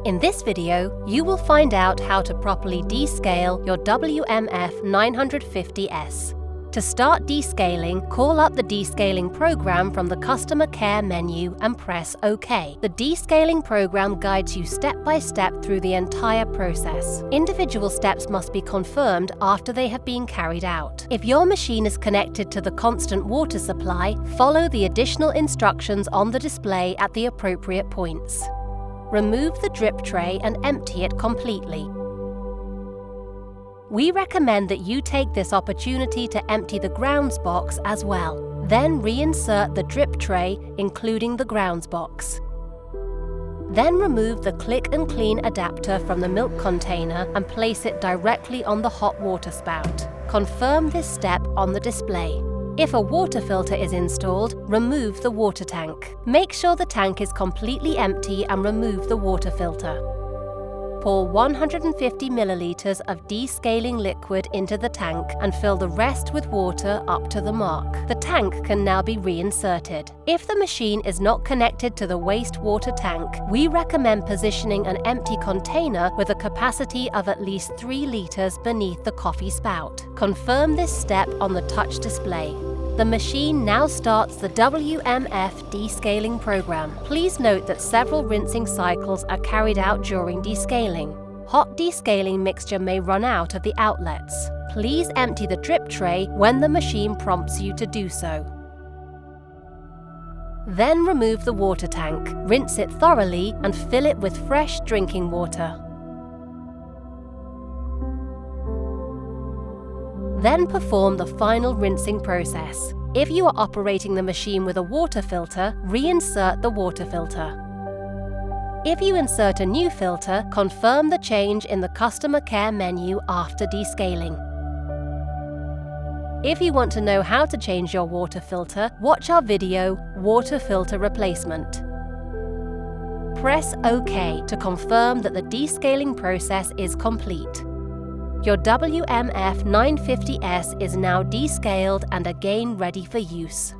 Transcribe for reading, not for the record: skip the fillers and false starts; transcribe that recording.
In this video, you will find out how to properly descale your WMF 950S. To start descaling, call up the descaling program from the customer care menu and press OK. The descaling program guides you step by step through the entire process. Individual steps must be confirmed after they have been carried out. If your machine is connected to the constant water supply, follow the additional instructions on the display at the appropriate points. Remove the drip tray and empty it completely. We recommend that you take this opportunity to empty the grounds box as well. Then reinsert the drip tray, including the grounds box. Then remove the click and clean adapter from the milk container and place it directly on the hot water spout. Confirm this step on the display. If a water filter is installed, remove the water tank. Make sure the tank is completely empty and remove the water filter. Pour 150 milliliters of descaling liquid into the tank and fill the rest with water up to the mark. The tank can now be reinserted. If the machine is not connected to the wastewater tank, we recommend positioning an empty container with a capacity of at least 3 liters beneath the coffee spout. Confirm this step on the touch display. The machine now starts the WMF descaling program. Please note that several rinsing cycles are carried out during descaling. Hot descaling mixture may run out of the outlets. Please empty the drip tray when the machine prompts you to do so. Then remove the water tank, rinse it thoroughly and fill it with fresh drinking water. Then perform the final rinsing process. If you are operating the machine with a water filter, reinsert the water filter. If you insert a new filter, confirm the change in the customer care menu after descaling. If you want to know how to change your water filter, watch our video, Water Filter Replacement. Press OK to confirm that the descaling process is complete. Your WMF 950S is now descaled and again ready for use.